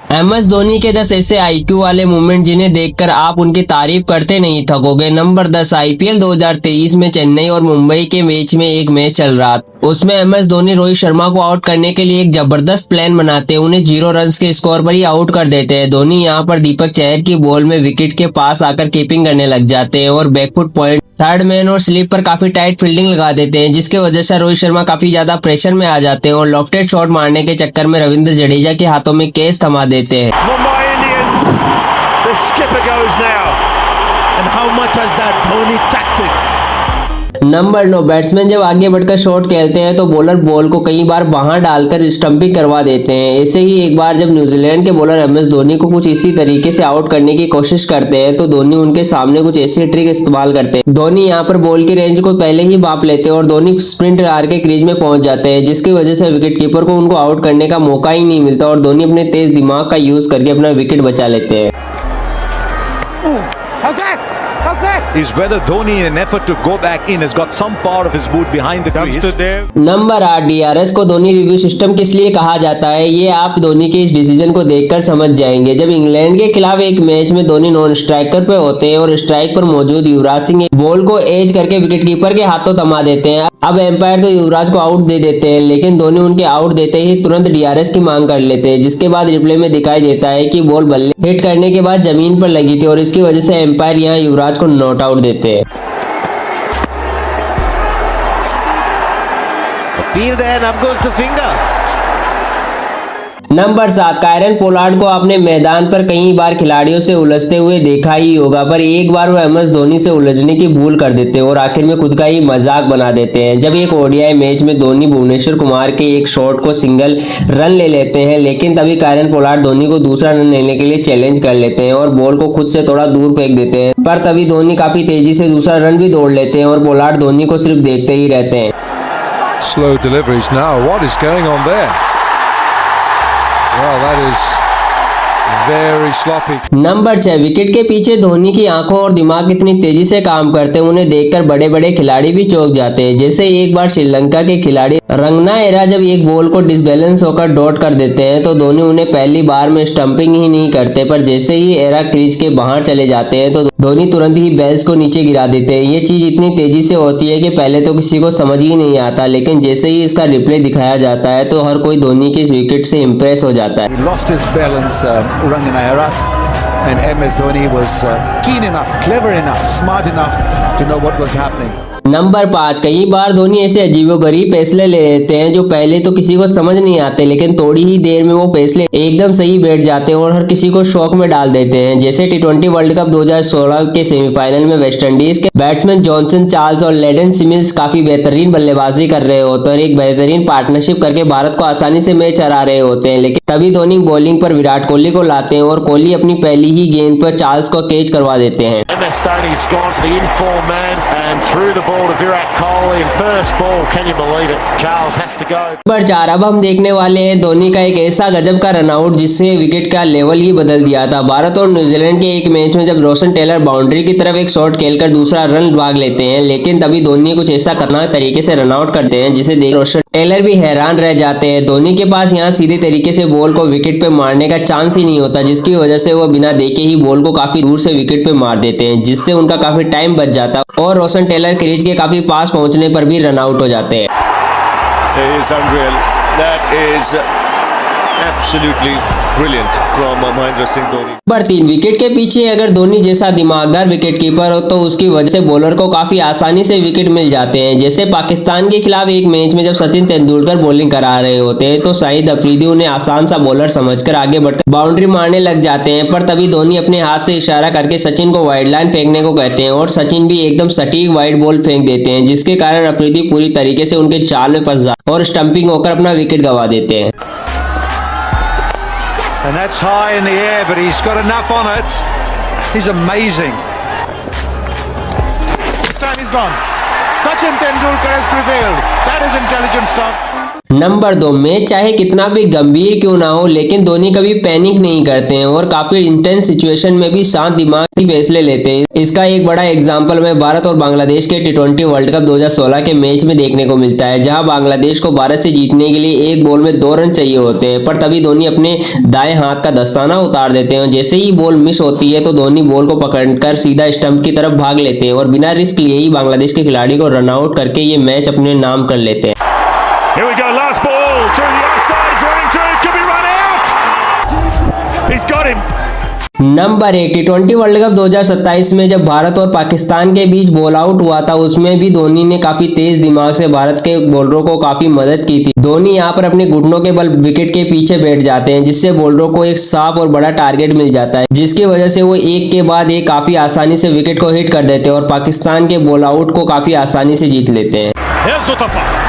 MS Dhoni के 10 ऐसे IQ वाले मूवमेंट जिन्हें देखकर आप उनकी तारीफ करते नहीं थकोगे। नंबर 10, IPL 2023 में चेन्नई और मुंबई के बीच में एक मैच चल रहा था। उसमें MS धोनी रोहित शर्मा को आउट करने के लिए एक जबरदस्त प्लान बनाते हैं, उन्हें 0 रन के स्कोर पर ही आउट कर देते हैं। धोनी यहाँ पर दीपक चहर की बॉल में विकेट के पास आकर कीपिंग करने लग जाते हैं और बैकफुट पॉइंट, थर्ड मैन और स्लिप पर काफी टाइट फील्डिंग लगा देते हैं, जिसके वजह से रोहित शर्मा काफी ज्यादा प्रेशर में आ जाते हैं और लॉफ्टेड शॉट मारने के चक्कर में रविंद्र जडेजा के हाथों में कैच थमा देते हैं। Mumbai Indians, the skipper goes now. And how much has that Dhoni tactic? Number 9, batsman जब आगे बढ़कर शॉट खेलते हैं तो बॉलर बॉल को कई बार बाहर डालकर स्टंपिंग करवा देते हैं। ऐसे ही एक बार जब न्यूजीलैंड के बॉलर MS धोनी को कुछ इसी तरीके से आउट करने की कोशिश करते हैं तो धोनी उनके सामने कुछ ऐसी ट्रिक इस्तेमाल करते हैं। धोनी यहाँ पर बॉल की रेंज को पहले ही माप लेते हैं और धोनी स्प्रिंट मार के क्रीज में पहुंच जाते हैं, जिसकी वजह से विकेट कीपर को उनको आउट करने का मौका ही नहीं मिलता और धोनी अपने तेज दिमाग का यूज करके अपना विकेट बचा लेते हैं। Is whether Dhoni in an effort to go back in has got some part of his boot behind the crease. Number 8, DRS को धोनी रिव्यू सिस्टम किस लिए कहा जाता है, ये आप धोनी के इस डिसीजन को देखकर समझ जाएंगे। जब इंग्लैंड के खिलाफ एक मैच में धोनी नॉन स्ट्राइकर पे होते हैं और स्ट्राइक पर मौजूद युवराज सिंह बॉल को एज करके विकेट कीपर के हाथों थमा देते हैं। अब एम्पायर तो युवराज को आउट दे देते हैं, लेकिन धोनी उनके आउट देते ही तुरंत DRS की मांग कर लेते हैं, जिसके बाद रिप्ले में दिखाई देता है कि बॉल बल्ले हिट करने के बाद जमीन पर लगी थी और इसकी वजह से एम्पायर यहाँ युवराज को नॉट आउट देते हैं। नंबर 7, कायरन पोलार्ड को आपने मैदान पर कई बार खिलाड़ियों से उलझते हुए देखा ही होगा, पर एक बार वो MS धोनी से उलझने की भूल कर देते हैं और आखिर में खुद का ही मजाक बना देते हैं। जब एक ODI मैच में धोनी भुवनेश्वर कुमार के एक शॉट को सिंगल रन ले लेते हैं, लेकिन तभी कायरन पोलार्ड धोनी को दूसरा रन लेने के लिए चैलेंज कर लेते हैं और बॉल को खुद से थोड़ा दूर फेंक देते हैं, पर तभी धोनी काफी तेजी से दूसरा रन भी दौड़ लेते हैं और पोलार्ड धोनी को सिर्फ देखते ही रहते हैं। Slow deliveries now. What is going on there? Well, that is very sloppy. Number 6, wicket के पीछे धोनी की आंखों और दिमाग इतनी तेजी से काम करते हैं, उन्हें देखकर बड़े बड़े खिलाड़ी भी चौंक जाते हैं। जैसे एक बार श्रीलंका के खिलाड़ी रंगनाएरा जब एक बॉल को डिसबैलेंस होकर डॉट कर देते हैं तो धोनी उन्हें पहली बार में स्टंपिंग ही नहीं करते, पर जैसे ही एरा क्रीज के बाहर चले जाते हैं तो धोनी तुरंत ही बेल्स को नीचे गिरा देते हैं। ये चीज इतनी तेजी से होती है कि पहले तो किसी को समझ ही नहीं आता, लेकिन जैसे ही इसका रिप्ले दिखाया जाता है तो हर कोई धोनी के इस विकेट से इम्प्रेस हो जाता है। He lost his balance, Ranganaira, and MS Dhoni was keen enough, clever enough, smart enough to know what was happening. Number 5, कई बार धोनी ऐसे अजीबोगरीब फैसले ले लेते हैं जो पहले तो किसी को समझ नहीं आते, लेकिन थोड़ी ही देर में वो फैसले एकदम सही बैठ जाते हैं और हर किसी को शॉक में डाल देते हैं। जैसे T20 वर्ल्ड कप 2016 के सेमीफाइनल में वेस्टइंडीज के बैट्समैन जॉनसन चार्ल्स और लेडन सिमिल्स काफी बेहतरीन बल्लेबाजी कर रहे होते हैं और एक बेहतरीन पार्टनरशिप करके भारत को आसानी से मैच हरा रहे होते हैं, लेकिन तभी धोनी बॉलिंग पर विराट कोहली को लाते हैं और कोहली अपनी पहली ही गेंद पर चार्ल्स को कैच करवा देते हैं। नंबर 4, अब हम देखने वाले हैं धोनी का एक ऐसा गजब का रनआउट जिससे विकेट का लेवल ही बदल दिया था। भारत और न्यूजीलैंड के एक मैच में जब रोशन टेलर बाउंड्री की तरफ एक शॉट खेलकर दूसरा रन भाग लेते हैं, लेकिन तभी धोनी कुछ ऐसा खतरनाक तरीके से रनआउट करते हैं जिसे देख रोशन टेलर भी हैरान रह जाते हैं। धोनी के पास यहाँ सीधे तरीके से बॉल को विकेट पे मारने का चांस ही नहीं होता, जिसकी वजह से वो बिना देखे ही बॉल को काफी दूर से विकेट पे मार देते हैं, जिससे उनका काफी टाइम बच जाता है और रोशन टेलर क्रीज के काफी पास पहुंचने पर भी रन आउट हो जाते हैं। Absolutely brilliant from Mahendra Singh Dhoni. Number 3, wicket के पीछे अगर धोनी जैसा दिमागदार विकेट कीपर हो तो उसकी वजह से बॉलर को काफी आसानी से विकेट मिल जाते हैं। जैसे पाकिस्तान के खिलाफ एक मैच में जब सचिन तेंदुलकर बॉलिंग करा रहे होते हैं तो शाहिद अफरीदी उन्हें आसान सा बॉलर समझकर आगे बढ़कर बाउंड्री मारने लग जाते हैं, पर तभी धोनी अपने हाथ से इशारा करके सचिन को वाइड लाइन फेंकने को कहते हैं और सचिन भी एकदम सटीक वाइड बॉल फेंक देते हैं, जिसके कारण अफरीदी पूरी तरीके से उनके जाल में फंस जाते और स्टंपिंग होकर अपना विकेट गंवा देते हैं। And that's high in the air, but he's got enough on it. He's amazing. This time he's gone. Sachin Tendulkar has prevailed. That is intelligent stuff. Number 2, match चाहे कितना भी गंभीर क्यों ना हो लेकिन धोनी कभी पैनिक नहीं करते हैं और काफी इंटेंस सिचुएशन में भी शांत दिमाग से फैसले लेते हैं। इसका एक बड़ा एग्जांपल हमें भारत और बांग्लादेश के T20 वर्ल्ड कप 2016 के मैच में देखने को मिलता है, जहां बांग्लादेश को भारत से जीतने के लिए एक बॉल में 2 रन चाहिए होते हैं, पर तभी धोनी अपने दाएं हाथ का दस्ताना उतार देते हैं। जैसे ही बॉल मिस होती है तो धोनी बॉल को पकड़कर सीधा स्टंप की तरफ भाग लेते हैं और बिना रिस्क लिए ही बांग्लादेश के खिलाड़ी को रन आउट करके ये मैच अपने नाम कर लेते हैं। Here we go, last ball through the offside, running through, could be run out. He's got him. Number 1, T20 world cup 2027 में जब भारत और पाकिस्तान के बीच बॉल आउट हुआ था, उसमें भी धोनी ने काफी तेज दिमाग से भारत के बॉलरों को काफी मदद की थी। धोनी यहाँ पर अपने घुटनों के बल विकेट के पीछे बैठ जाते हैं, जिससे बॉलरों को एक साफ और बड़ा टारगेट मिल जाता है, जिसकी वजह से वो एक के बाद एक काफी आसानी से विकेट को हिट कर देते हैं और पाकिस्तान के बॉल आउट को काफी आसानी से जीत लेते हैं। Here's Utapa.